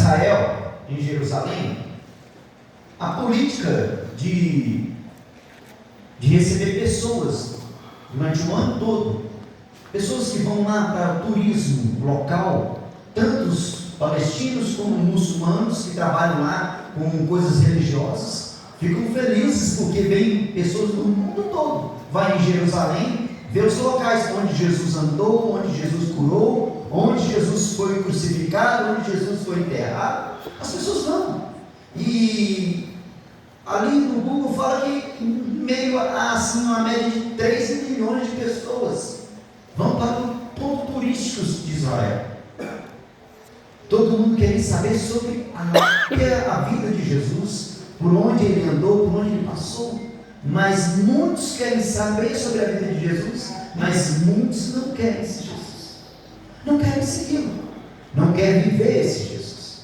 Israel, em Jerusalém, a política de receber pessoas durante o ano todo, pessoas que vão lá para o turismo local, tanto os palestinos como muçulmanos que trabalham lá com coisas religiosas, ficam felizes porque vem pessoas do mundo todo, vai em Jerusalém, vê os locais onde Jesus andou, onde Jesus curou, onde Jesus foi crucificado, onde Jesus foi enterrado. As pessoas vão, e ali no Google fala que em meio a assim, uma média de 3 milhões de pessoas vão para os pontos turísticos de Israel. Todo mundo quer saber sobre a vida de Jesus, por onde ele andou, por onde ele passou. Mas muitos querem saber sobre a vida de Jesus, mas muitos não querem esse Jesus, não querem segui-lo, não querem viver esse Jesus.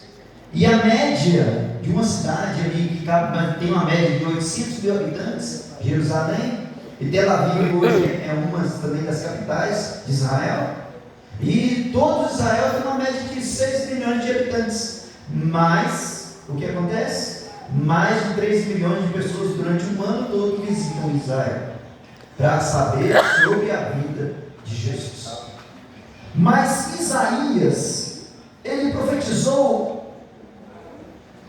E a média de uma cidade ali que tem uma média de 800 mil habitantes, Jerusalém, e Tel Aviv hoje é uma também das capitais de Israel, e todo Israel tem uma média de 6 milhões de habitantes. Mas o que acontece? Mais de 3 milhões de pessoas durante um ano todo visitam Israel para saber sobre a vida de Jesus. Mas Isaías, ele profetizou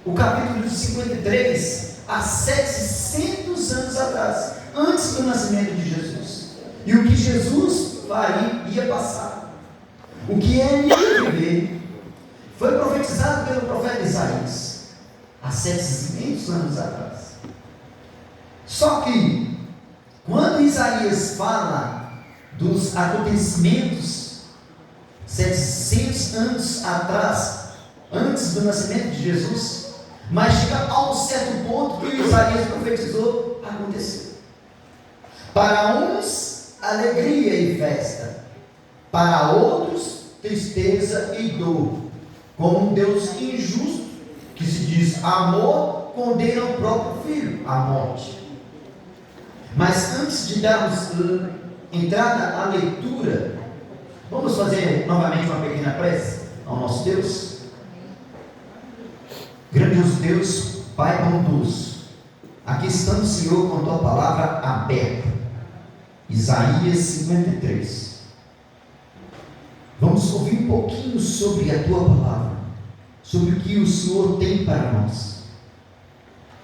o capítulo 53 há 700 anos atrás, antes do nascimento de Jesus, e o que Jesus ia passar, o que ele ia viver, foi profetizado pelo profeta Isaías há 700 anos atrás. Só que quando Isaías fala dos acontecimentos 700 anos atrás, antes do nascimento de Jesus, mas chega a um certo ponto que Isaías profetizou, aconteceu. Para uns, alegria e festa, para outros, tristeza e dor, como um Deus injusto, que se diz amor, condena o próprio filho à morte. Mas antes de darmos entrada à leitura, vamos fazer novamente uma pequena prece ao nosso Deus. Grandioso Deus, Pai bondoso, aqui estamos, Senhor, com a tua palavra aberta. Isaías 53. Vamos ouvir um pouquinho sobre a tua palavra, sobre o que o Senhor tem para nós.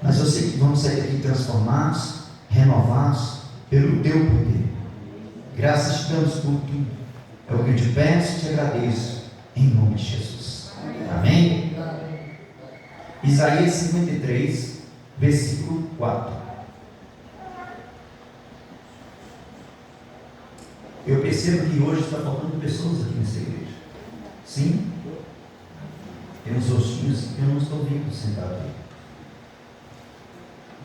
Mas eu sei que vamos sair daqui transformados, renovados pelo teu poder. Graças te damos por tudo. É o que eu te peço e te agradeço, em nome de Jesus. Amém? Isaías 53, versículo 4. Eu percebo que hoje está faltando pessoas aqui nessa igreja. Sim? Tem uns rostinhos que eu não estou vendo sentado aí.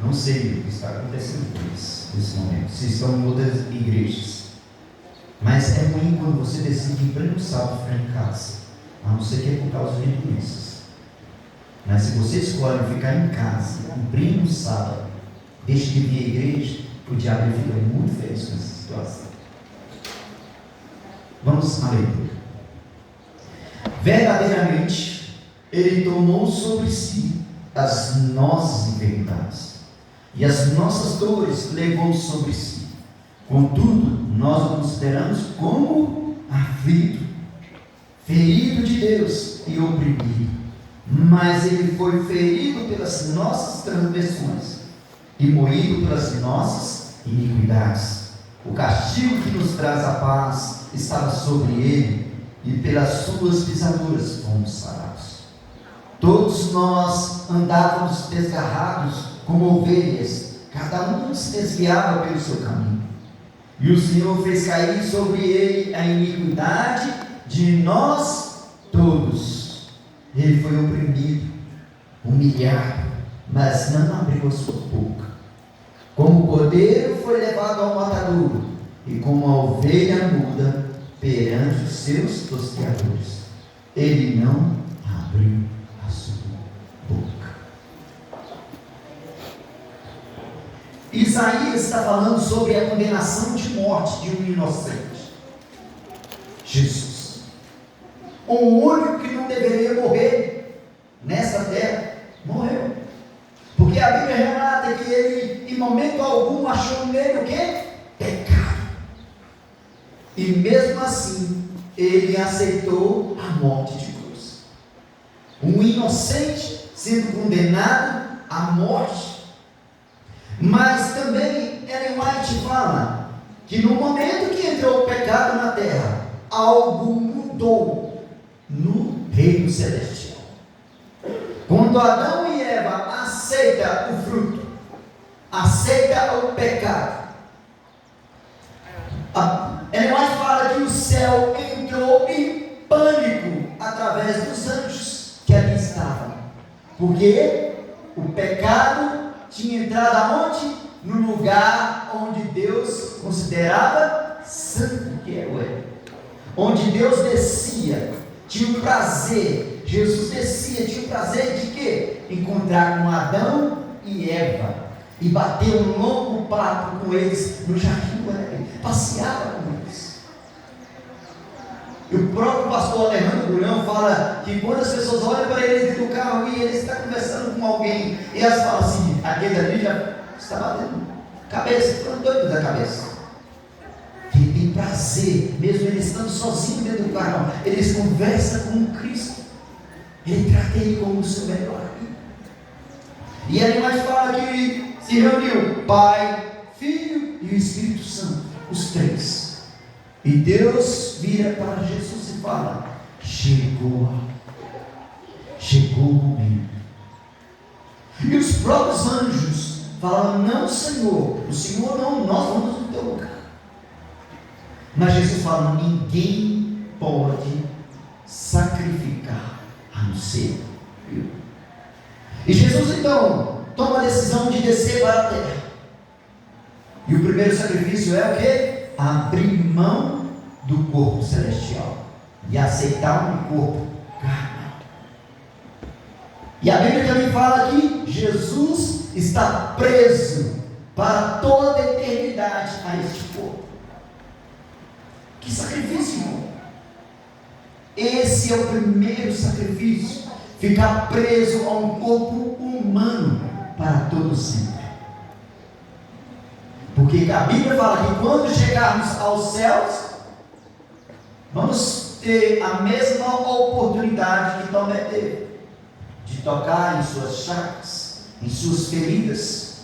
Não sei o que está acontecendo com eles nesse momento, se estão em outras igrejas. Mas é ruim quando você decide em pleno sábado ficar em casa, a não ser que é por causa de doenças. Mas se você escolhe ficar em casa, cumprir no sábado, deixe de vir à igreja, o diabo fica muito feliz com essa situação. Vamos à leitura. Verdadeiramente, ele tomou sobre si as nossas enfermidades, e as nossas dores levou sobre si. Contudo, nós o consideramos como aflito, ferido de Deus e oprimido. Mas ele foi ferido pelas nossas transgressões e moído pelas nossas iniquidades. O castigo que nos traz a paz estava sobre ele, e pelas suas pisaduras fomos sarados. Todos nós andávamos desgarrados como ovelhas, cada um se desviava pelo seu caminho, e o Senhor fez cair sobre ele a iniquidade de nós todos. Ele foi oprimido, humilhado, mas não abriu a sua boca. Como o cordeiro foi levado ao matadouro, e como a ovelha muda perante os seus tosqueadores, ele não abriu a sua boca. Isaías está falando sobre a condenação de morte de um inocente, Jesus, o único que não deveria morrer, não achou nele o quê? Pecado. E mesmo assim, ele aceitou a morte de cruz. Um inocente sendo condenado à morte. Mas também Ellen White fala que no momento que entrou o pecado na terra, algo mudou no reino celestial. Quando Adão e Eva aceitam o fruto, aceitam o pecado, Ellen White fala que o céu entrou em pânico através dos anjos que ali estavam, porque o pecado tinha entrado aonde? No lugar onde Deus considerava santo, que é o Éden, onde Deus descia, tinha o prazer, Jesus descia, tinha o prazer de quê? Encontrar com Adão e Eva, e bater um longo papo com eles no jardim do Éden, passeava com eles. E o próprio pastor Alejandro Bulhão fala que quando as pessoas olham para eles dentro do carro e ele está conversando com alguém, e elas falam assim: aquele ali já está batendo cabeça, ficando doido da cabeça. Ele tem prazer, mesmo ele estando sozinho dentro do carro, eles conversam com Cristo, ele trata ele como o seu melhor amigo. E ele mais fala que se reuniu Pai, Filho e o Espírito Santo, os três. E Deus vira para Jesus e fala: chegou o momento. E os próprios anjos falam: não, Senhor, o Senhor não, nós vamos no teu lugar. Mas Jesus fala: ninguém pode sacrificar a não ser eu. E Jesus então toma a decisão de descer para a terra. E o primeiro sacrifício é o quê? Abrir mão do corpo celestial e aceitar um corpo carnal. E a Bíblia também fala que Jesus está preso para toda a eternidade a este corpo. Que sacrifício, irmão! Esse é o primeiro sacrifício, ficar preso a um corpo humano para todo sempre. Porque a Bíblia fala que quando chegarmos aos céus, vamos ter a mesma oportunidade que Tomé teve, de tocar em suas chagas, em suas feridas,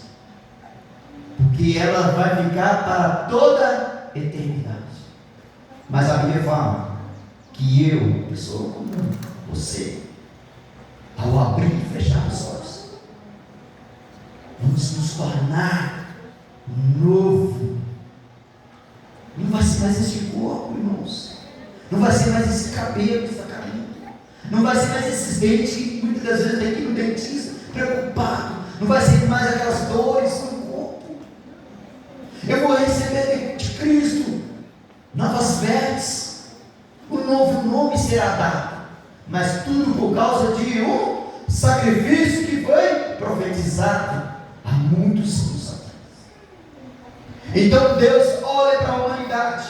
porque ela vai ficar para toda a eternidade. Mas a Bíblia fala que eu, pessoa comum, você, ao abrir e fechar os olhos, vamos nos tornar novo. Não vai ser mais esse corpo, irmãos. Não vai ser mais esse cabelo que está caindo. Não vai ser mais esses dentes que muitas das vezes tem que ir no dentista preocupado. Não vai ser mais aquelas dores no corpo. Eu vou receber de Cristo novas vestes. O novo nome será dado. Mas tudo por causa de um sacrifício que foi profetizado há muitos anos. Então Deus olha para a humanidade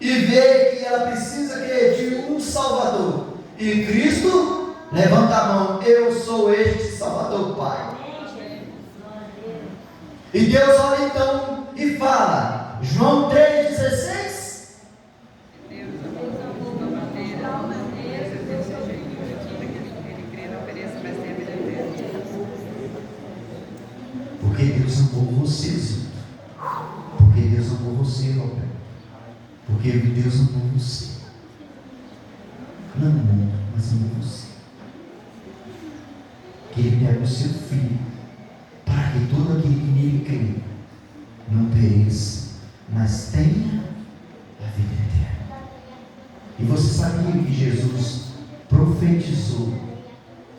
e vê que ela precisa de um Salvador. E Cristo levanta a mão: eu sou este Salvador, Pai. E Deus olha então e fala, João 3,16: porque Deus amou vocês. Porque Deus amou você, Roberto. Porque Deus amou você. Não o mundo, mas amou você. Que Ele pega o seu filho, para que todo aquele que nele crê não pereça, mas tenha a vida eterna. E você sabia que Jesus profetizou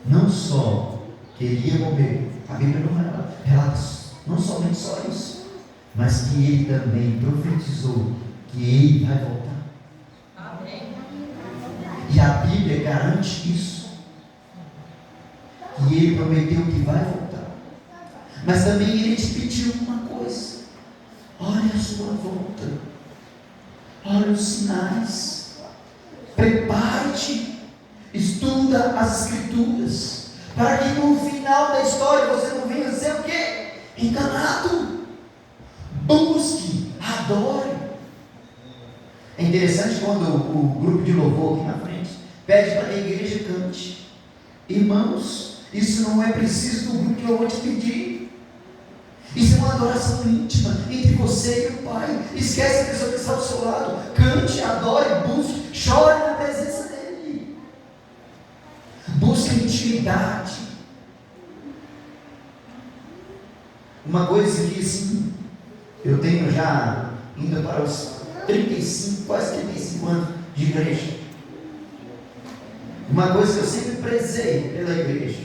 não só que Ele ia morrer? A Bíblia não relata não somente só isso, mas que Ele também profetizou que Ele vai voltar. Amém. E a Bíblia garante isso, que Ele prometeu que vai voltar. Mas também Ele te pediu uma coisa: olha a sua volta, olha os sinais, prepare-te, estuda as Escrituras, para que no final da história você não venha ser o quê? Enganado. busque, adore. É interessante quando o grupo de louvor aqui na frente pede para que a igreja cante. Irmãos, isso não é preciso do grupo de louvor te pedir. Isso é uma adoração íntima entre você e o Pai. Esquece a pessoa que está ao seu lado. Cante, adore, busque, chore na presença dEle. Busque intimidade. Uma coisa que assim, eu tenho já indo para os 35, quase 35 anos de igreja. Uma coisa que eu sempre prezei pela igreja: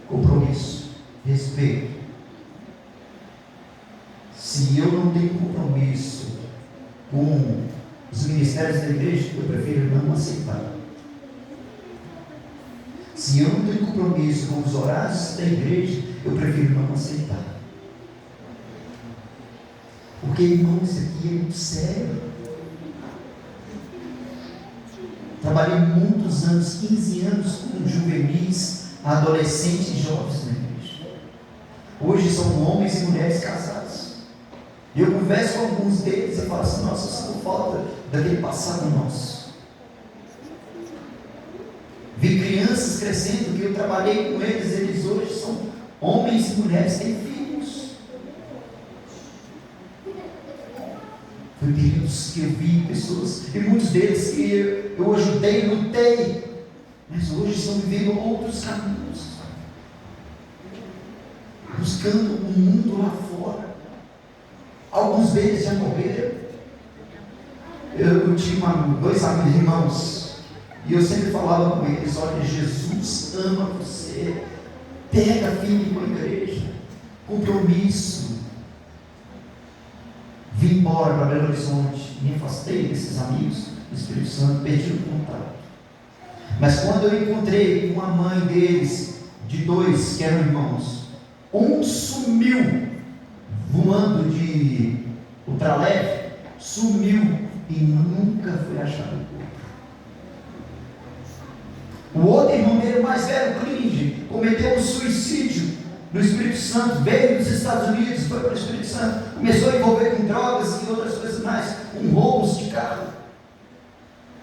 compromisso, respeito. Se eu não tenho compromisso com os ministérios da igreja, eu prefiro não aceitar. Se eu não tenho compromisso com os horários da igreja, eu prefiro não aceitar. Porque, irmão, isso aqui é muito sério. Trabalhei muitos anos, 15 anos, com juvenis, adolescentes e jovens na igreja. Hoje são homens e mulheres casados. E eu converso com alguns deles e falo assim: nossa, eu sinto falta daquele passado nosso. Vi crianças crescendo, que eu trabalhei com eles, eles hoje são homens e mulheres, têm filhos. Foi períodos que eu vi pessoas, e muitos deles que eu ajudei, lutei, mas hoje estão vivendo outros caminhos, buscando um mundo lá fora. Alguns deles já morreram. Eu tinha dois amigos, irmãos, e eu sempre falava com eles: olha, Jesus ama você, pega firme com a igreja, compromisso. Vim embora para Belo Horizonte, me afastei desses amigos do Espírito Santo, perdi o contato. Mas quando eu encontrei uma mãe deles, de dois que eram irmãos, um sumiu voando de ultraleve, sumiu e nunca foi achado o corpo. O outro irmão dele, mais velho, Clinge, cometeu um suicídio no Espírito Santo, veio dos Estados Unidos, foi para o Espírito Santo, começou a envolver com drogas e outras coisas mais, com roubos de carro,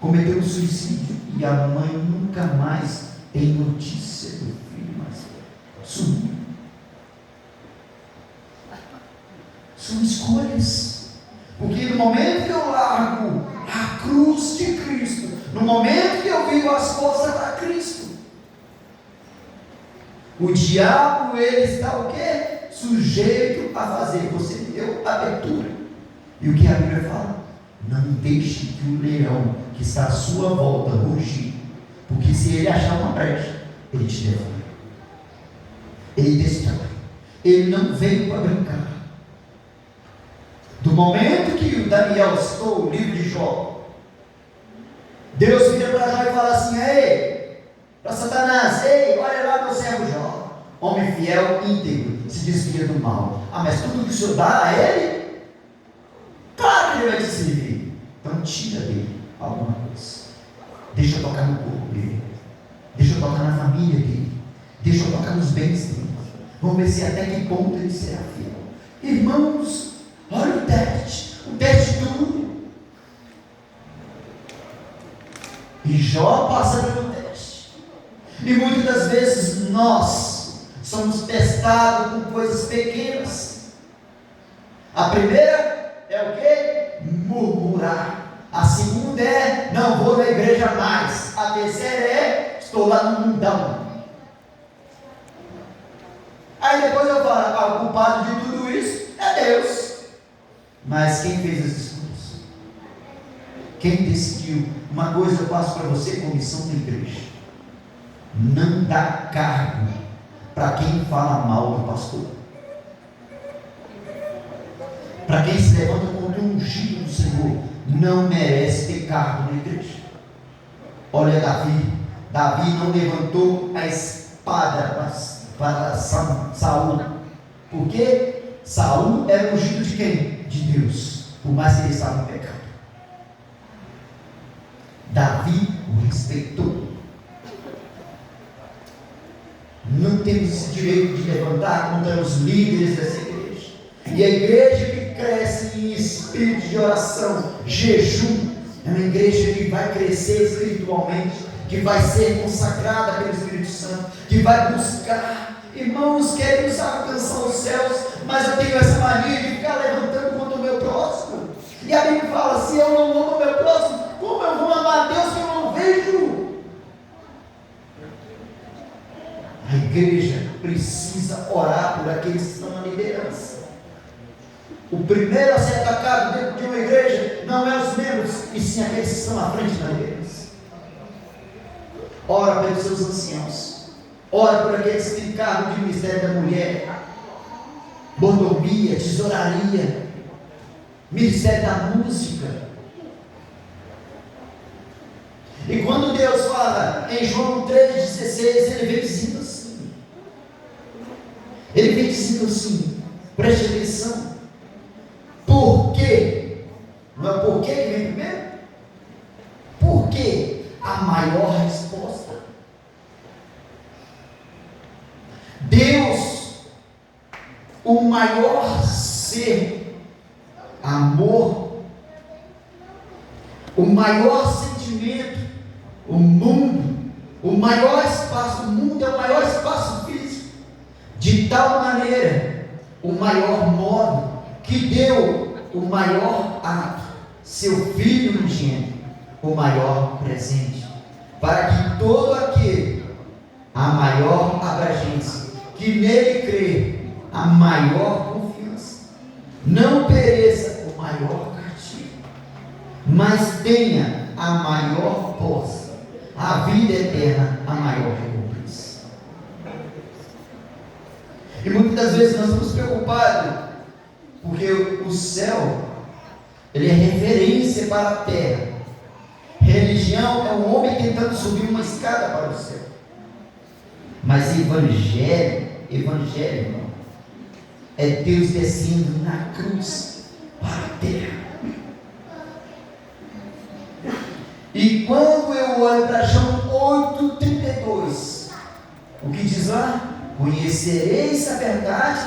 cometeu um suicídio, e a mãe nunca mais tem notícia do filho mais velho, sumiu. São escolhas, porque no momento que eu largo a cruz de Cristo, no momento que eu vivo as costas para Cristo, o diabo, ele está o quê? Sujeito a fazer. Você me deu abertura. E o que a Bíblia fala? Não deixe que o leão que está à sua volta rugir, porque se ele achar uma brecha, ele te devora, ele destrói. Ele não veio para brincar. Do momento que o Daniel citou o livro de Jó, Deus vira para Jó e fala assim: ei, para Satanás: ei, olha lá meu servo Jó, homem fiel e íntegro, se desvia do mal. Ah, mas tudo que o Senhor dá a ele, claro que ele vai te servir. Então tira dele alguma coisa, deixa eu tocar no corpo dele, deixa eu tocar na família dele, deixa eu tocar nos bens dele. Vamos ver se até que ponto ele será fiel. Irmãos, olha o teste duro. E Jó passa pelo teste. E muitas das vezes nós somos testados com coisas pequenas. A primeira é o quê? Murmurar. A segunda é: não vou na igreja mais. A terceira é: estou lá no mundão. Aí depois eu falo: o culpado de tudo isso é Deus. Mas quem fez as escolhas? Quem decidiu? Uma coisa eu passo para você como missão da igreja: não dá cargo para quem fala mal do pastor, para quem se levanta contra o ungido do Senhor. Não merece ter cargo na igreja. Olha Davi não levantou a espada para Saul, porque Saul era ungido de quem? De Deus, por mais que ele estava em pecado. Davi o respeitou. Não temos esse direito de levantar contra os líderes dessa igreja. E a igreja que cresce em espírito de oração, jejum, é uma igreja que vai crescer espiritualmente, que vai ser consagrada pelo Espírito Santo, que vai buscar. Irmãos, queremos alcançar os céus, mas eu tenho essa mania de ficar levantando contra o meu próximo. E a Bíblia fala: se eu não amo o meu próximo, como eu vou amar a Deus que eu não vejo? A igreja precisa orar por aqueles que estão na liderança. O primeiro a ser atacado dentro de uma igreja não é os membros, e sim aqueles que estão à frente da liderança. Ora pelos seus anciãos, ora por aqueles que têm cargo de ministério da mulher, mordomia, tesouraria, ministério da música. E quando Deus fala em João 3,16, Ele vem dizendo assim, Ele vem dizendo assim, preste atenção, por quê? Não é por quê que vem primeiro? Por quê? A maior resposta. Deus, o maior ser, amor, o maior sentimento, o mundo, o maior espaço, o mundo é o maior espaço físico, de tal maneira, o maior modo, que deu o maior ato, seu Filho unigênito, o maior presente, para que todo aquele, a maior abrangência, que nele crê, a maior confiança, não pereça o maior castigo, mas tenha a maior posse, a vida eterna, a maior recompensa. E muitas das vezes nós estamos preocupados, porque o céu, ele é referência para a terra. Religião é um homem tentando subir uma escada para o céu. Mas evangelho, irmão, é Deus descendo na cruz para a terra. E quando eu olho para João 8,32, o que diz lá? Conhecereis a verdade,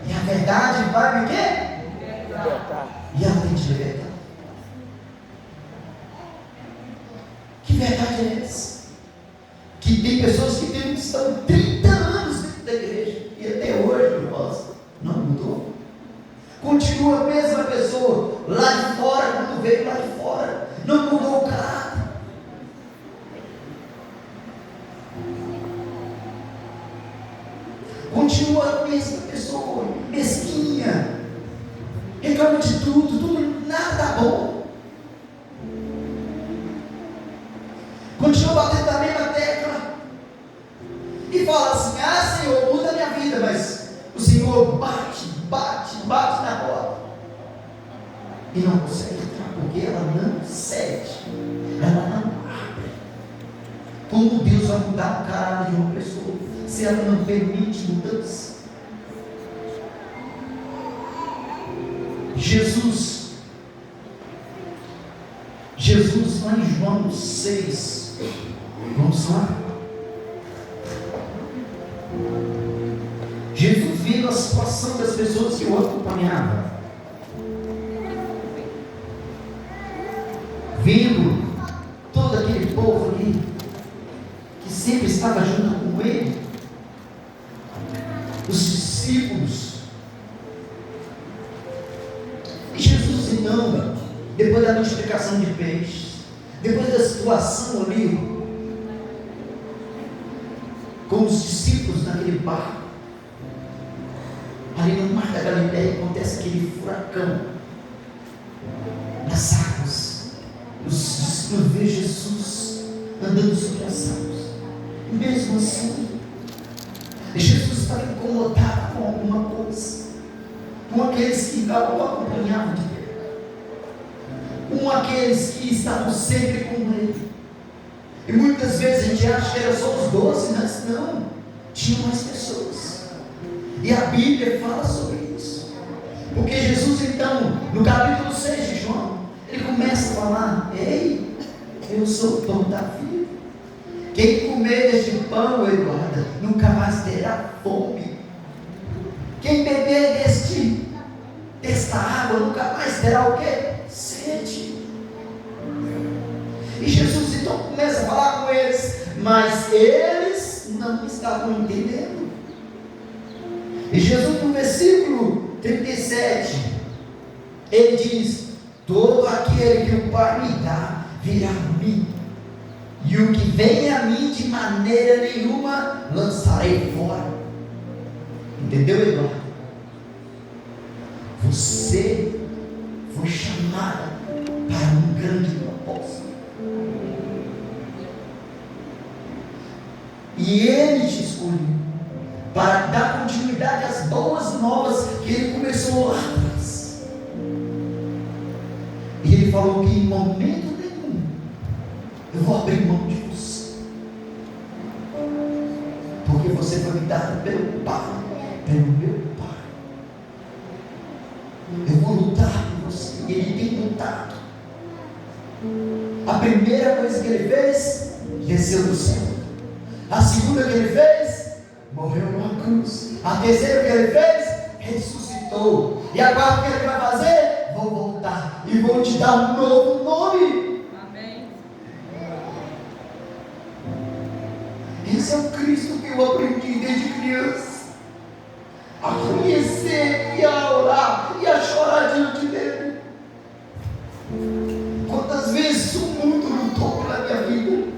e a verdade vai me quê? Libertar. E ela tem te libertar. Que verdade é essa? Que tem pessoas que estão 30 anos dentro da igreja e até hoje, irmãos, não mudou. Continua a mesma pessoa lá de fora, quando veio lá de fora, não mudou o caráter. Continua a mesma pessoa, mesquinha, reclama de tudo, nada tá bom. Continua batendo na mesma tecla e fala assim: ah, Senhor, muda a minha vida, mas o Senhor bate na porta e não consegue entrar, porque ela não cede, ela não abre. Como Deus vai mudar o caráter de uma pessoa se ela não permite mudança? Jesus lá em João 6, vamos lá. Jesus vendo a situação das pessoas que o acompanhavam, vendo todo aquele povo ali, que sempre estava junto com ele, os discípulos, e Jesus então, depois da multiplicação de peixes, depois da situação ali, com os discípulos naquele barco, ali no mar da Galileia, acontece aquele furacão nas águas. Os discípulos veem Jesus andando sobre as águas, e mesmo assim, Jesus estava incomodado com alguma coisa, com aqueles que o acompanhavam de perto, com aqueles que estavam sempre com ele. E muitas vezes a gente acha que era só os 12, mas não, tinha mais pessoas. E a Bíblia fala sobre isso, porque Jesus então, no capítulo 6 de João, ele começa a falar: ei, eu sou o pão da vida. Quem comer deste pão, Eduardo, nunca mais terá fome. Quem beber desta água não estavam entendendo. E Jesus, no versículo 37, ele diz: todo aquele que o Pai me dá virá a mim, e o que vem a mim de maneira nenhuma lançarei fora. Entendeu, Eduardo? Você foi chamada para um grande propósito, e Ele te escolheu para dar continuidade às boas novas que Ele começou lá atrás. E Ele falou que em momento nenhum eu vou abrir mão de você, porque você foi me dado pelo Pai, pelo meu Pai. Eu vou lutar por você. E Ele tem lutado. A primeira coisa que Ele fez, desceu do céu. A segunda que Ele fez, morreu numa cruz. A terceira que Ele fez, ressuscitou. E a quarta que Ele vai fazer, vou voltar e vou te dar um novo nome. Amém. Esse é o Cristo que eu aprendi desde criança a conhecer e a orar e a chorar diante dele. Quantas vezes o mundo lutou pela minha vida,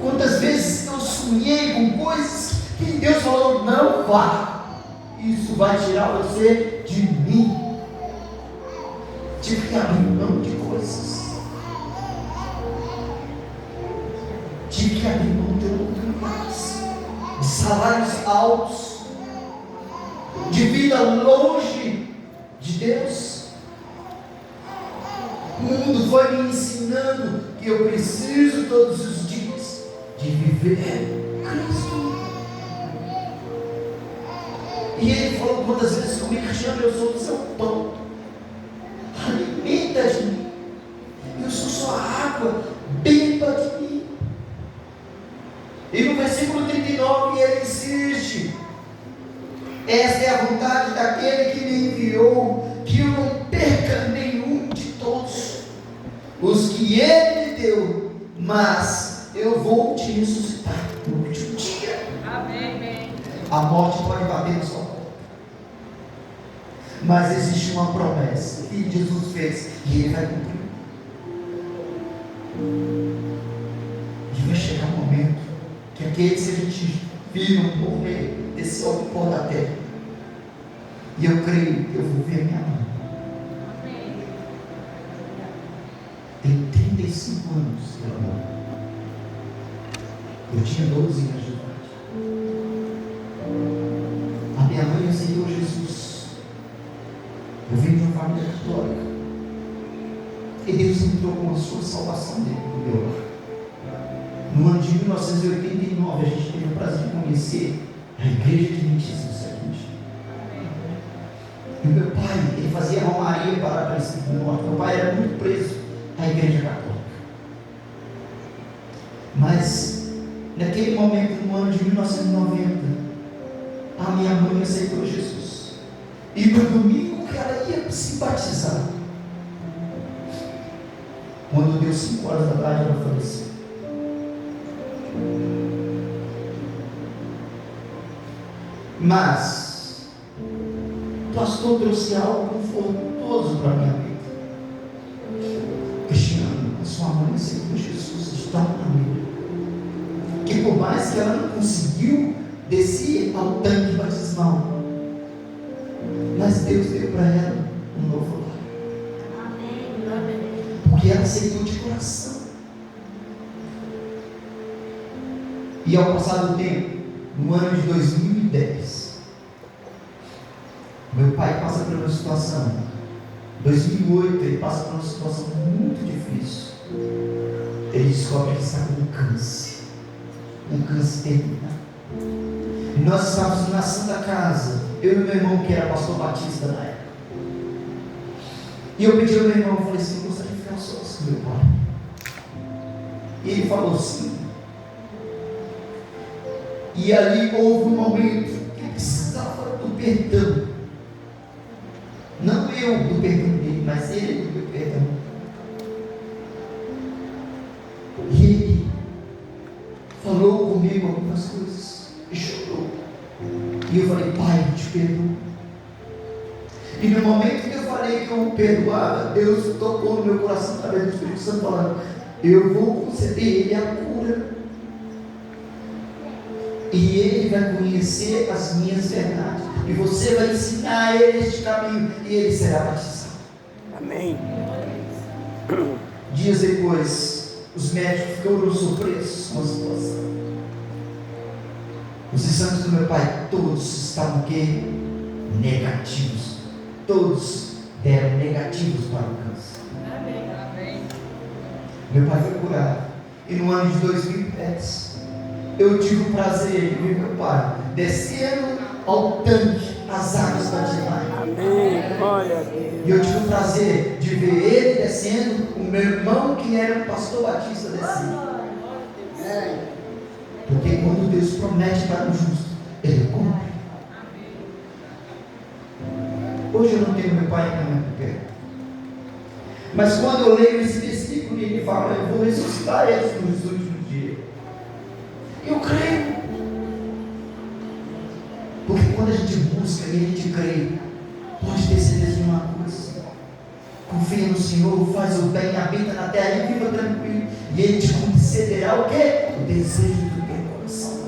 quantas vezes eu sonhei com coisas que Deus falou: não vá, isso vai tirar você de mim. Tive que abrir mão de coisas, tive que abrir mão de oportunidades, de salários altos, de vida longe de Deus. O mundo foi me ensinando que eu preciso todos os dias de viver Cristo. E Ele falou quantas vezes comigo: Cristiano, eu sou o seu pão, alimenta de mim, eu sou sua água, beba de mim. E no versículo 39 Ele insiste: esta é a vontade daquele que me enviou, que eu não perca nenhum de todos os que Ele me deu, mas eu vou te ressuscitar no último dia. Amém. A morte pode bater na sua porta, mas existe uma promessa que Jesus fez e Ele vai cumprir. E vai chegar um momento que aqueles que a gente viram morrer desse alto pó da terra, e eu creio que eu vou ver minha mãe. Tem 35 anos que ela morreu. Eu tinha 12 anos de idade. A minha mãe aceitou Jesus. Eu vim de uma família católica, e Deus entrou com a sua salvação dentro do meu lar. No ano de 1989, a gente teve o prazer de conhecer a igreja de Adventistas aqui. E o meu pai, ele fazia romaria para a Aparecida do Norte. Meu pai era muito preso à igreja católica. Mas, naquele momento, no ano de 1990, a minha mãe aceitou Jesus. E no domingo que ela ia se batizar, quando deu 5 horas da tarde, ela faleceu. Mas o pastor trouxe algo confortoso para a minha vida. Cristiano, a sua mãe aceitou Jesus de tal maneira que, por mais que ela não conseguiu descer ao tanque batismal, mas Deus deu para ela um novo lar. Porque ela aceitou de coração. E ao passar do tempo, no ano de 2010, meu pai passa por uma situação. Em 2008, ele passa por uma situação muito difícil. Ele descobre que está com câncer. Um câncer terminal. E nós estávamos na Santa Casa, eu e meu irmão, que era pastor batista na época. E eu pedi ao meu irmão, eu falei assim: eu gostaria de ficar só com meu pai. E ele falou sim. E ali houve um momento que ele precisava do perdão. Não eu do perdão dele, mas ele do meu perdão. E ele falou falou comigo algumas coisas e chorou. E eu falei: Pai, eu te perdoo. E no momento que eu falei que eu perdoava, Deus tocou no meu coração através do Espírito Santo, falando: eu vou conceder ele a cura, e ele vai conhecer as minhas verdades, e você vai ensinar a ele este caminho, e ele será batizado. Amém. Dias depois, os médicos ficaram surpresos com a situação. Os exames do meu pai, todos estavam o quê? Negativos. Todos deram negativos para o câncer. Amém. Meu pai foi curado. E no ano de 2010, eu tive o prazer de ver meu pai descendo ao tanque as águas batizadas. Amém. Glória a Deus. E eu tive o prazer de ver ele descendo, o meu irmão que era o pastor Batista descendo. Porque quando Deus promete para o justo, Ele cumpre. Hoje eu não tenho meu pai e minha mãe por perto. Mas quando eu leio esse versículo, ele fala: eu vou ressuscitar eles nos últimos dias. Eu creio. Porque quando a gente busca e a gente crê, pode ter certeza de uma coisa: confia no Senhor, faz o bem, habita na terra e viva tranquilo. E Ele te concederá o quê? O desejo do teu coração.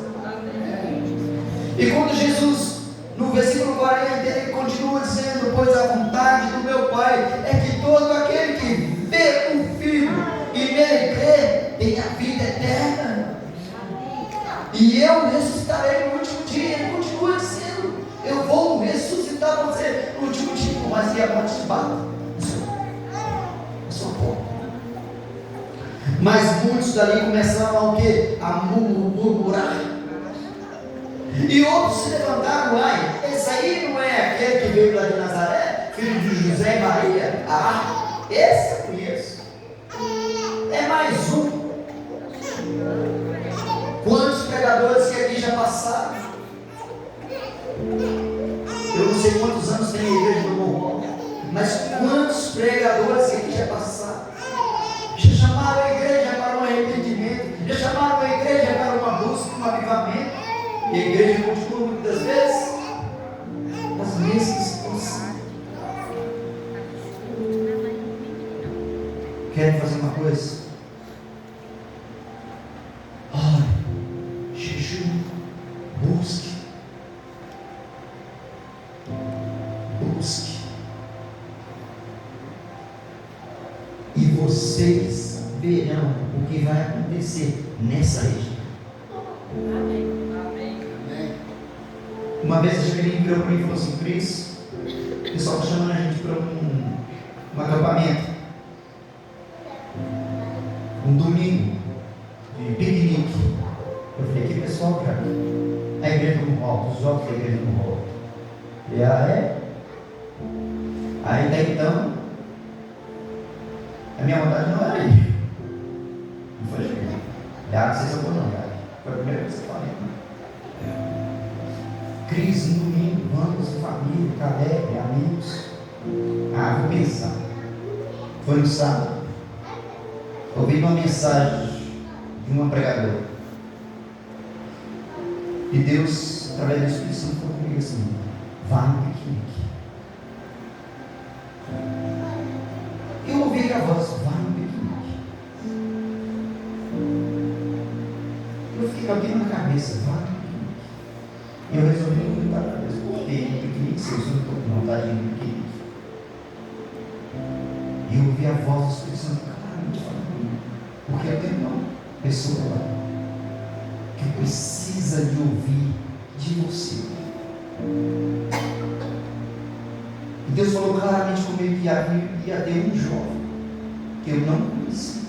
E quando Jesus, no versículo 40, ele continua dizendo: pois a vontade do meu Pai é que todo aquele que vê o Filho e nele crê tenha vida eterna, e eu ressuscitarei no último dia. Ele continua dizendo: eu vou ressuscitar você no último dia, por mais que a morte te bata. Mas muitos dali começaram a quê? A murmurar. E outros se levantaram: ai, esse aí não é aquele que veio lá de Nazaré, filho de José e Maria? Ah, esse eu conheço. É mais um. Quantos pregadores que aqui já passaram? Eu não sei quantos anos tem a igreja do Morro, mas quantos pregadores que aqui já passaram? Já chamaram a igreja para um arrependimento, já chamaram a igreja para uma busca, um avivamento, e a igreja continua muitas vezes nas mesmas situações. Querem fazer uma coisa? Ore, jejum, busque. E vocês verão o que vai acontecer nessa região. Amém. Amém. Uma vez a Jaqueline virou para mim e falou assim: Cris, o pessoal está chamando a gente para um acampamento, um domingo de piquenique. Eu falei: que pessoal, cara? A igreja do Morro, os jogos da igreja do Morro. E ela é. Aí daí então, a minha vontade não era ir. Não foi chegar. Não sei se eu vou não, cara. Foi a primeira vez que eu falei. Cris, no domingo, vamos, família, Caleb, amigos. Ah, vou pensar. Foi no sábado. Ouvi uma mensagem de uma pregadora. E Deus, através do Espírito Santo, falou comigo assim: vá no piquenique. Eu ouvi a voz: vá no piquenique. Eu fiquei com aquilo na cabeça: vá no piquenique. E eu resolvi perguntar para Deus: por que no piquenique, se eu não estou com vontade de ir no piquenique? E eu ouvi a voz do Espírito Santo claramente falando comigo: porque eu tenho uma pessoa lá que precisa de ouvir de você. E Deus falou claramente comigo que ia ter um jovem que eu não conhecia,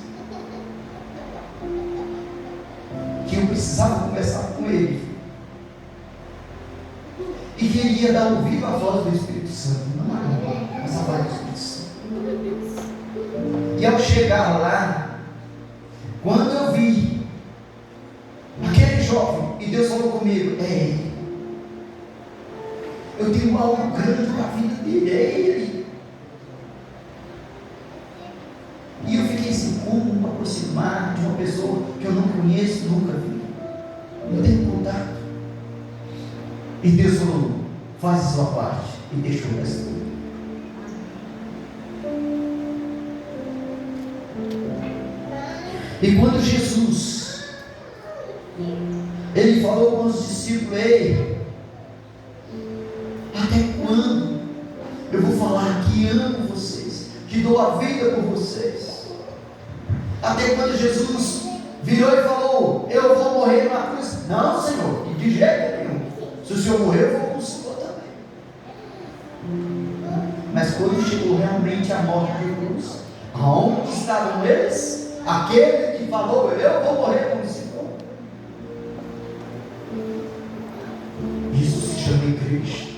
que eu precisava conversar com ele, e que ele ia dar ouvido à voz do Espírito Santo, não a minha, mas a voz do Espírito Santo. E ao chegar lá, quando eu vi aquele jovem, e Deus falou comigo: é ele. Eu tenho algo grande na vida dele, é ele. E eu fiquei assim: como me aproximar de uma pessoa que eu não conheço, nunca vi? E Deus falou: faz a sua parte, e deixou o resto. E quando Jesus, Ele falou com os discípulos: ei, até quando eu vou falar que amo vocês, que dou a vida por vocês? Até quando Jesus virou e falou: eu vou morrer na cruz? Não, Senhor, de jeito nenhum. Se o Senhor morrer, eu vou com o Senhor também. Mas quando chegou realmente a morte de cruz, aonde estavam eles? Aquele que falou: eu vou morrer com o Senhor. Isso se chama igreja.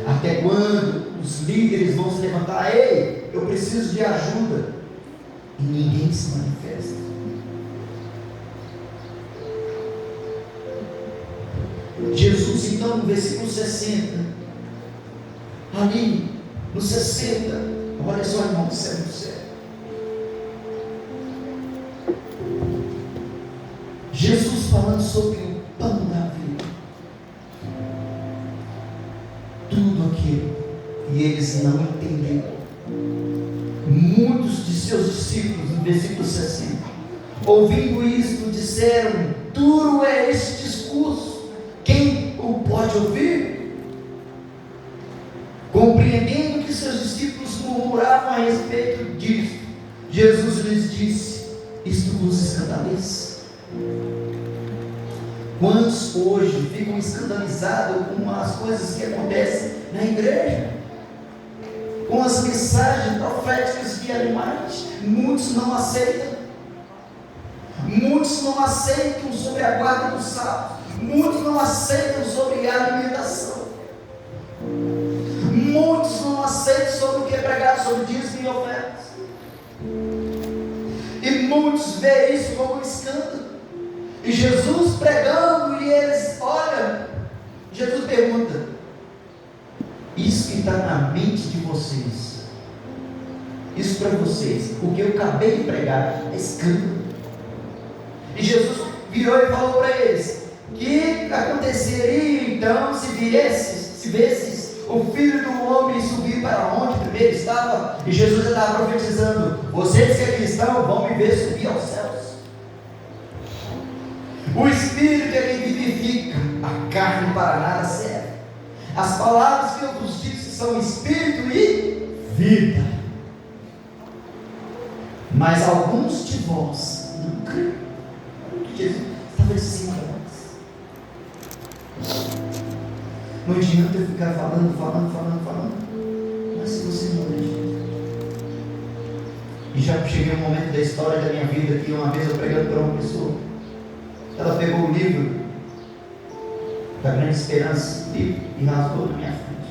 Até quando os líderes vão se levantar: ei, eu preciso de ajuda, e ninguém se manifesta? Jesus, então, no versículo 60, ali no 60, olha só, irmão do céu do céu, Jesus falando sobre o pão da vida, tudo aquilo, e eles não entenderam. Muitos de seus discípulos, no versículo 60, ouvindo isto, disseram: duro é este discurso, quem o pode ouvir? Compreendendo que seus discípulos murmuravam a respeito disso, Jesus lhes disse: isto vos escandaliza? Quantos hoje ficam escandalizados com as coisas que acontecem na igreja, com as mensagens proféticas que animais? Muitos não aceitam. Muitos não aceitam sobre a guarda do sábado. Muitos não aceitam sobre a alimentação. Muitos não aceitam sobre o que é pregado sobre dízimo e ofertas. E muitos veem isso como um escândalo. E Jesus pregando, e eles olham. Jesus pergunta: isso que está na mente de vocês, isso para vocês, o que eu acabei de pregar, é escândalo. E Jesus virou e falou para eles: que aconteceria então se viesses o Filho do Homem subir para onde primeiro estava? E Jesus já estava profetizando: vocês que aqui estão vão me ver subir aos céus. O Espírito é quem vivifica, a carne para nada serve. As palavras que eu vos disse são Espírito e vida. Mas alguns de vós não creem. Jesus estava dizendo a nós: não adianta eu ficar falando, mas se você não acredita. E já cheguei um momento da história da minha vida que uma vez eu pregando para uma pessoa, ela pegou o livro da Grande Esperança e rasgou na minha frente.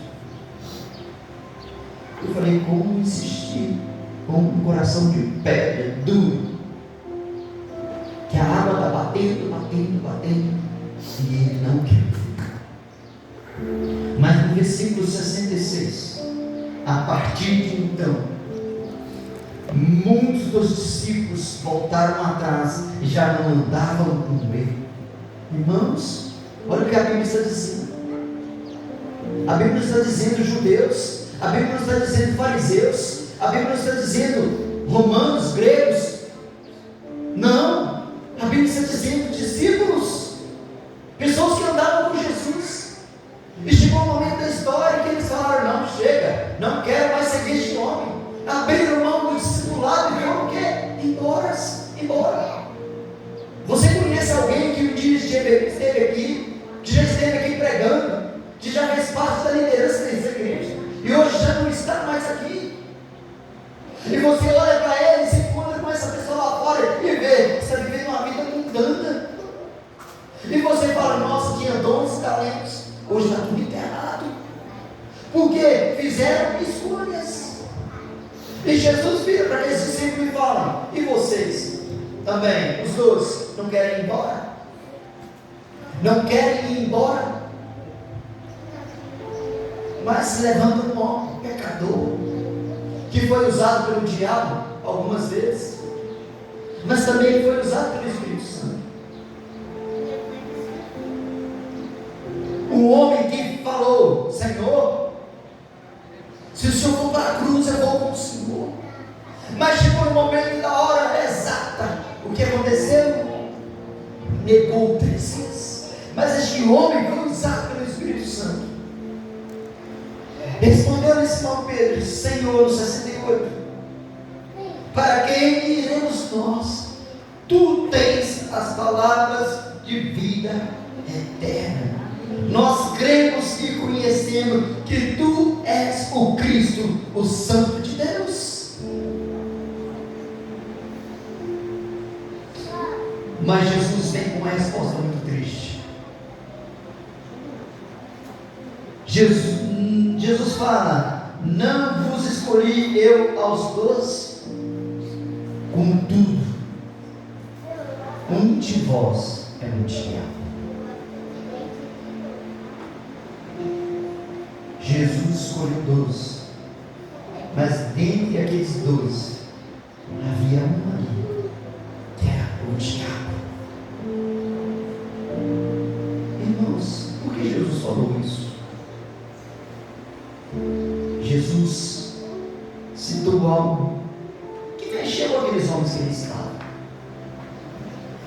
Eu falei: como insistir com um coração de pedra, duro, que a água está batendo, e ele não quer ficar. Mas no versículo 66, a partir de então, muitos dos discípulos voltaram atrás e já não andavam com ele. Irmãos, olha o que a Bíblia está dizendo. A Bíblia está dizendo judeus, a Bíblia está dizendo fariseus, a Bíblia está dizendo romanos, gregos. Não, a Bíblia está dizendo discípulos, pessoas que andavam com Jesus. E chegou um momento da história que eles falaram: não, chega, não quero mais seguir este homem. Abriram mão do discipulado e viram o quê? Embora. Você conhece alguém que um dia esteve aqui, que já esteve aqui pregando, que já fez parte da liderança dessa igreja, e hoje já não está mais aqui? E você olha para ele e se encontra com essa pessoa lá fora e vê, está vivendo uma vida mundana. E você fala: nossa, tinha dons e talentos, hoje está tudo enterrado, porque fizeram escolhas. E Jesus vira para aqueles discípulos e fala: e vocês também, os dois, não querem ir embora? Não querem ir embora? Mas se levanta um homem pecador, que foi usado pelo diabo algumas vezes, mas também foi usado pelo Espírito Santo. Um homem que falou: Senhor, se o Senhor for para a cruz, eu vou com o Senhor. Mas chegou no momento da hora exata. O que aconteceu? Negou 3 vezes. Mas este homem foi usado pelo Espírito Santo. Respondeu-lhe Simão Pedro: Senhor, no 68, para quem iremos nós? Tu tens as palavras de vida eterna. Nós cremos e conhecemos que tu és o Cristo, o Santo de Deus. Mas Jesus vem com uma resposta muito triste. Jesus fala: não vos escolhi eu aos 12? Contudo, um de vós é um diabo. Jesus escolheu 12, mas dentre aqueles 12 havia um ali que era o diabo. Irmãos, por que Jesus falou isso? Jesus citou algo que mexeu com aqueles homens que eles estavam.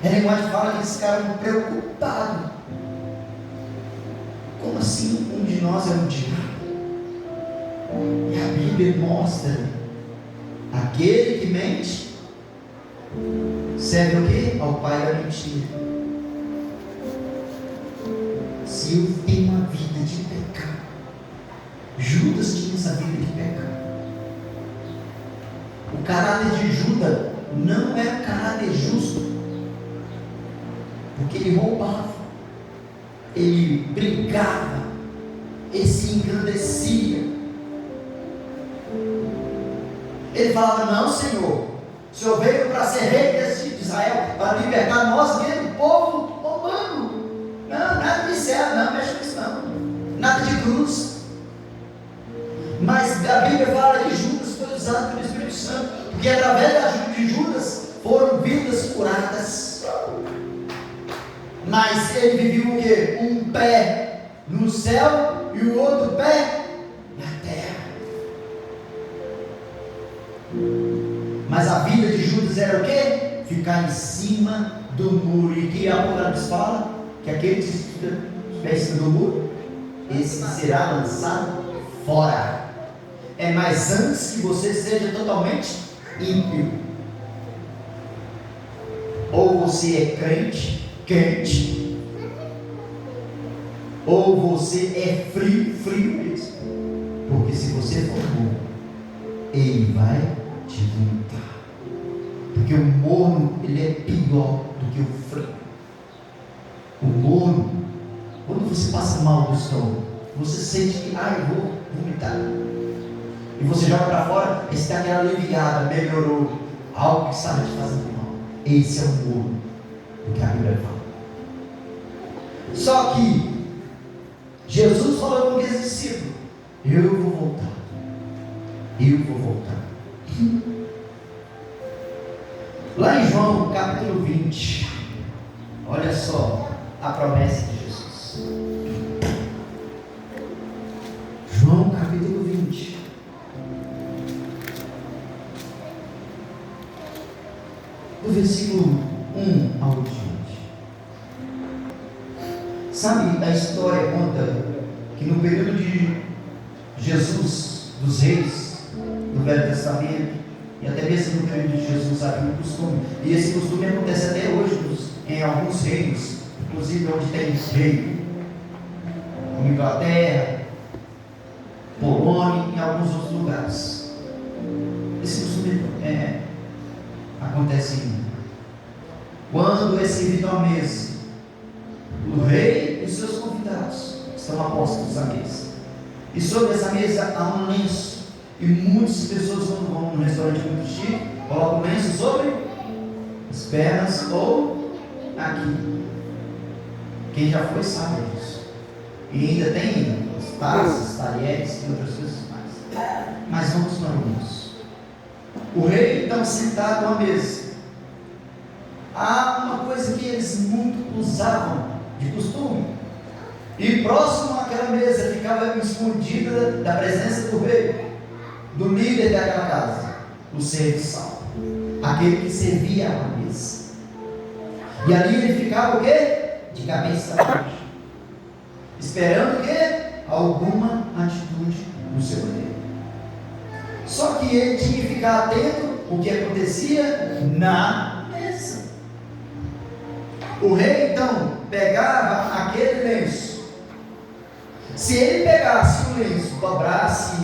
A linguagem fala que eles ficaram preocupados. Como assim um de nós é um diabo? E a Bíblia mostra: aquele que mente serve o quê? Ao pai da mentira. Se eu tenho uma vida de pecado, Judas tinha essa vida de pecado. O caráter de Judas não era um caráter justo, porque ele roubava, ele brigava, ele se engrandecia. Ele falava: não, Senhor, o Senhor veio para ser rei de Israel, para libertar nós mesmos, o povo romano. Não, nada de céu, não, mexe com isso não, nada de cruz. Mas a Bíblia fala que Judas foi usado pelo Espírito Santo, porque através de Judas foram vidas curadas. Mas ele vivia o quê? Um pé no céu e o outro pé na terra. Mas a vida de Judas era o quê? Ficar em cima do muro. E que a Apocalipse fala que aquele que estiver em cima do muro, esse será lançado fora. É mais antes que você seja totalmente ímpio. Ou você é crente, ou você é frio mesmo. Porque se você for morno, ele vai te vomitar. Porque o morno, ele é pior do que o frio. O morno, quando você passa mal do estômago, você sente que, eu vou vomitar, e você joga para fora, esse está aquela aliviada, melhorou, algo que estava te fazendo mal. Esse é o morno, o que a Bíblia fala. Só que Jesus falou com aqueles discípulos: eu vou voltar, eu vou voltar. Lá em João capítulo 20, olha só a promessa de Jesus. João capítulo 20, do versículo 1 ao 20. Sabe, a história conta que no período de Jesus, dos reis, do Velho Testamento, e até mesmo no período de Jesus, havia um costume, e esse costume acontece até hoje em alguns reinos, inclusive onde tem rei, como Inglaterra, Polônia e em alguns outros lugares. Esse costume acontece quando é servido à mesa, o rei e os seus convidados estão apostos à mesa, e sobre essa mesa há um lenço, e muitas pessoas, quando vão num restaurante muito chique, colocam o lenço sobre as pernas ou aqui. Quem já foi sabe disso. E ainda tem as taças, talheres e outras coisas mais. Mas vamos para o lenço. O rei então sentado à mesa. Há uma coisa que eles muito usavam de costume. E próximo àquela mesa ficava escondida da presença do rei, do líder daquela casa, o serviçal, aquele que servia a mesa. E ali ele ficava o quê? De cabeça baixa, esperando o quê? Alguma atitude do seu rei. Só que ele tinha que ficar atento o que acontecia na mesa. O rei então pegava aquele lenço. Se ele pegasse o lenço, dobrasse,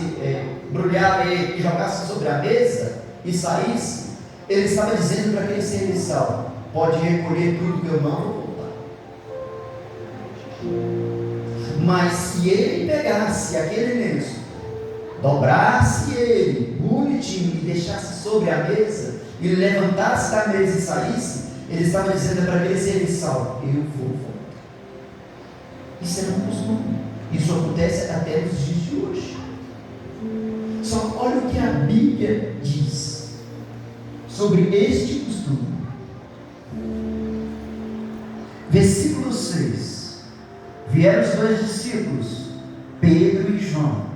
embrulhava ele e jogasse sobre a mesa e saísse, ele estava dizendo para aquele serviçal: pode recolher tudo que eu não vou voltar. Mas se ele pegasse aquele lenço, dobrasse ele bonitinho e deixasse sobre a mesa, e levantasse da mesa e saísse, ele estava dizendo para aquele serviçal: eu vou voltar. Isso era um costume. Isso acontece até nos dias de hoje. Só olha o que a Bíblia diz sobre este costume. Versículo 6. Vieram os dois discípulos, Pedro e João,